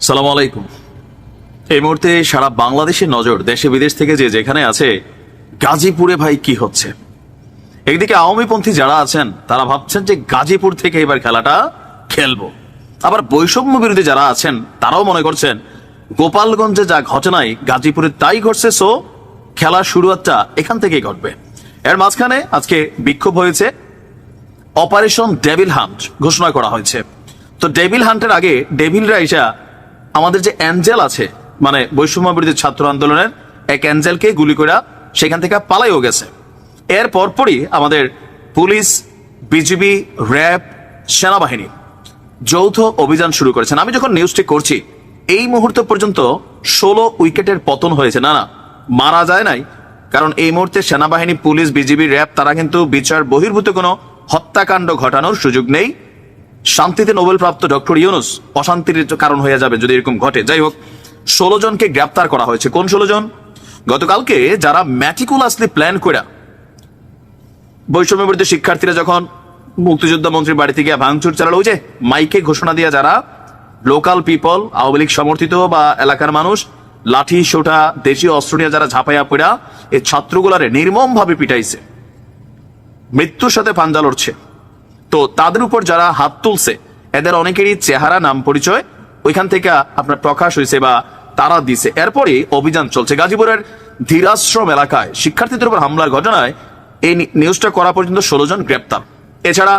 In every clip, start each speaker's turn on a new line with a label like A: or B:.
A: সালাম আলাইকুম। এই মুহূর্তে সারা বাংলাদেশের নজর দেশে বিদেশ থেকে যে যেখানে আছে, গাজীপুরে ভাই কি হচ্ছে। একদিকে আওয়ামীপন্থী যারা আছেন তারা ভাবছেন যে গাজীপুর থেকে এবার খেলাটা খেলবো, আবার বৈষম্য বিরোধী যারা আছেন তারাও মনে করছেন গোপালগঞ্জে যা ঘটনায় গাজীপুরে তাই ঘটছে, সো খেলার শুরুয়াতটা এখান থেকেই ঘটবে। এর মাঝখানে আজকে বিক্ষোভ হয়েছে, অপারেশন ডেভিল হান্ট ঘোষণা করা হয়েছে। তো ডেভিল হান্টের আগে ডেভিলরা এসা আমাদের যে অ্যাঞ্জেল আছে, মানে বৈষম্য বিরোধী ছাত্র আন্দোলনের এক অ্যাঞ্জেলকে গুলি করে সেখান থেকে পালাইও গেছে। এর পরপরই আমাদের পুলিশ, বিজিবি, র্যাব, সেনাবাহিনী যৌথ অভিযান শুরু করেছেন। আমি যখন নিউজটি করছি এই মুহূর্ত পর্যন্ত 16 উইকেটের পতন হয়েছে। না, মারা যায় নাই, কারণ এই মুহূর্তে সেনাবাহিনী, পুলিশ, বিজিবি, র্যাব তারা কিন্তু বিচার বহির্ভূত কোনো হত্যাকাণ্ড ঘটানোর সুযোগ নেই। শান্তিতে নোবেলপ্রাপ্ত ডক্টর ইউনূস অশান্তির কারণ হয়ে যাবে যদি এরকম ঘটে। যাই হোক, 16 জনকে গ্রেপ্তার করা হয়েছে। কোন 16 জন? গতকালকে যারা ম্যাটিকুলাসলি প্ল্যান করে বৈষম্য বিরোধী শিক্ষার্থীরা যখন মুক্তিযোদ্ধা মন্ত্রীর বাড়িতে গিয়ে ভাঙচুর চালালো, ওই যে মাইকে ঘোষণা দিয়া যারা লোকাল পিপল, আওয়ামী লীগ সমর্থিত বা এলাকার মানুষ লাঠি সোটা দেশীয় অস্ত্র নিয়ে যারা ঝাঁপাইয়া পড়া এই ছাত্রগুলারে নির্মম ভাবে পিটাইছে, মৃত্যুর সাথে পাঞ্জা লড়ছে, তো তাদের উপর যারা হাত তুলছে এদের অনেকেরই চেহারা, নাম, পরিচয় ওইখান থেকে আপনার প্রকাশ হয়েছে বা তারা দিছে। এরপরে অভিযান চলছে। গাজীপুরের ধীরাশ্রম এলাকায় শিক্ষার্থীদের উপর হামলার ঘটনায় এই নিউজটা করা পর্যন্ত 16 জন গ্রেপ্তার। এছাড়া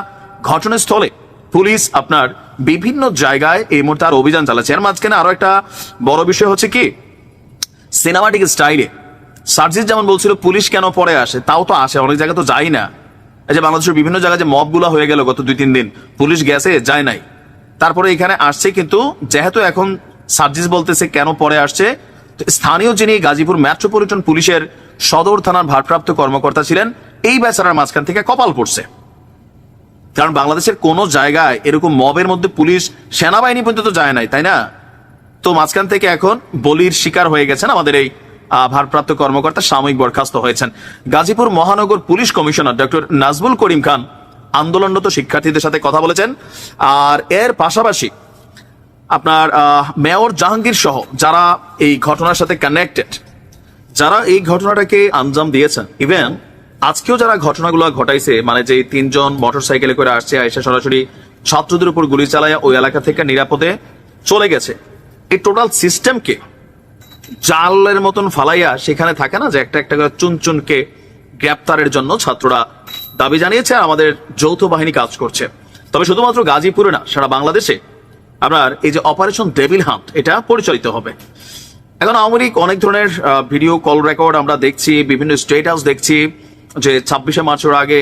A: ঘটনাস্থলে পুলিশ আপনার বিভিন্ন জায়গায় এই মুহূর্তে আর অভিযান চালাচ্ছে। এর মাঝখানে আরো একটা বড় বিষয় হচ্ছে কি, সিনেমাটিক স্টাইলে সার্জিস যেমন বলছিল পুলিশ কেন পরে আসে, তাও তো আসে, অনেক জায়গায় তো যায় না। এই যে বাংলাদেশের বিভিন্ন জায়গায় যে মবগুলা হয়ে গেল গত 2-3 দিন, পুলিশ গেছে, যায় নাই, তারপরে এখানে আসছে। কিন্তু যেহেতু এখন সার্জিস বলতেছে কেন পরে আসছে, স্থানীয় যিনি গাজীপুর মেট্রোপলিটন পুলিশের সদর থানার ভারপ্রাপ্ত কর্মকর্তা ছিলেন, এই বেচারার মাঝখান থেকে কপাল পড়ছে। কারণ বাংলাদেশের কোন জায়গায় এরকম মবের মধ্যে পুলিশ, সেনাবাহিনী পর্যন্ত যায় নাই, তাই না? তো মাঝখান থেকে এখন বলির শিকার হয়ে গেছেন আমাদের এই ভারপ্রাপ্ত কর্মকর্তা, সাময়িক বরখাস্ত হয়েছেন। গাজীপুর মহানগর police commissioner doctor Nazmul Karim Khan আন্দোলনরত শিক্ষার্থীদের সাথে কথা বলেছেন। আর এর পাশাপাশি আপনার মেয়র জাহাঙ্গীর সহ যারা এই ঘটনার সাথে কানেক্টেড, যারা এই ঘটনাটাকে আঞ্জাম দিয়েছেন, ইভেন আজকেও যারা ঘটনাগুলো ঘটাইছে, মানে যে 3 জন মোটরসাইকেলে করে আসছে, আইসা সরাসরি ছাত্রদের উপর গুলি চালায় ওই এলাকা থেকে নিরাপদে চলে গেছে, এই টোটাল সিস্টেমকে জালের মতন ফালাইয়া সেখানে থাকে না যে একটা একটা করে চুনচুনকে গ্রেপ্তারের জন্য ছাত্ররা দাবি জানিয়েছে, আর আমাদের যৌথ বাহিনী কাজ করছে। তবে শুধুমাত্র গাজীপুরে না, সারা বাংলাদেশে আপনার এই যে অপারেশন ডেভিল হান্ট এটা পরিচালিত হবে। এখন আওয়ামী লীগ অনেক ধরনের ভিডিও কল রেকর্ড আমরা দেখছি, বিভিন্ন স্টেট হাউস দেখছি যে 26শে মার্চের আগে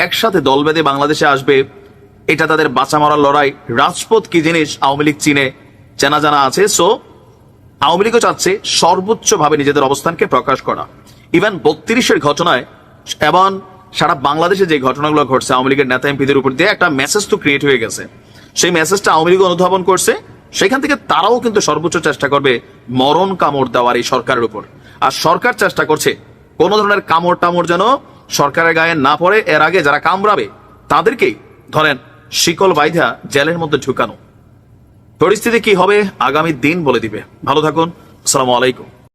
A: একসাথে দল বেঁধে বাংলাদেশে আসবে, এটা তাদের বাঁচা মরার লড়াই। রাজপথ কি জিনিস আওয়ামী লীগ চীনে চেনা জানা আছে। সো আওয়ামী লীগও চাচ্ছে সর্বোচ্চ ভাবে নিজেদের অবস্থানকে প্রকাশ করা। ইভেন 32-এর ঘটনায় এবং সারা বাংলাদেশে যে ঘটনাগুলো ঘটছে, আওয়ামী লীগের নেতা এমপিদের উপর দিয়ে একটা মেসেজ তো ক্রিয়েট হয়ে গেছে। সেই মেসেজটা আওয়ামী লীগ অনুধাবন করছে, সেখান থেকে তারাও কিন্তু সর্বোচ্চ চেষ্টা করবে মরণ কামড় দেওয়ার এই সরকারের উপর। আর সরকার চেষ্টা করছে কোন ধরনের কামড় টামড় যেন সরকারের গায়ে না পড়ে। এর আগে যারা কামড়াবে তাদেরকেই ধরেন শিকল বাইধা জেলের মধ্যে ঢুকানো। পরিস্থিতি কি হবে আগামী দিন বলে দিবে। ভালো থাকুন, আসসালামু আলাইকুম।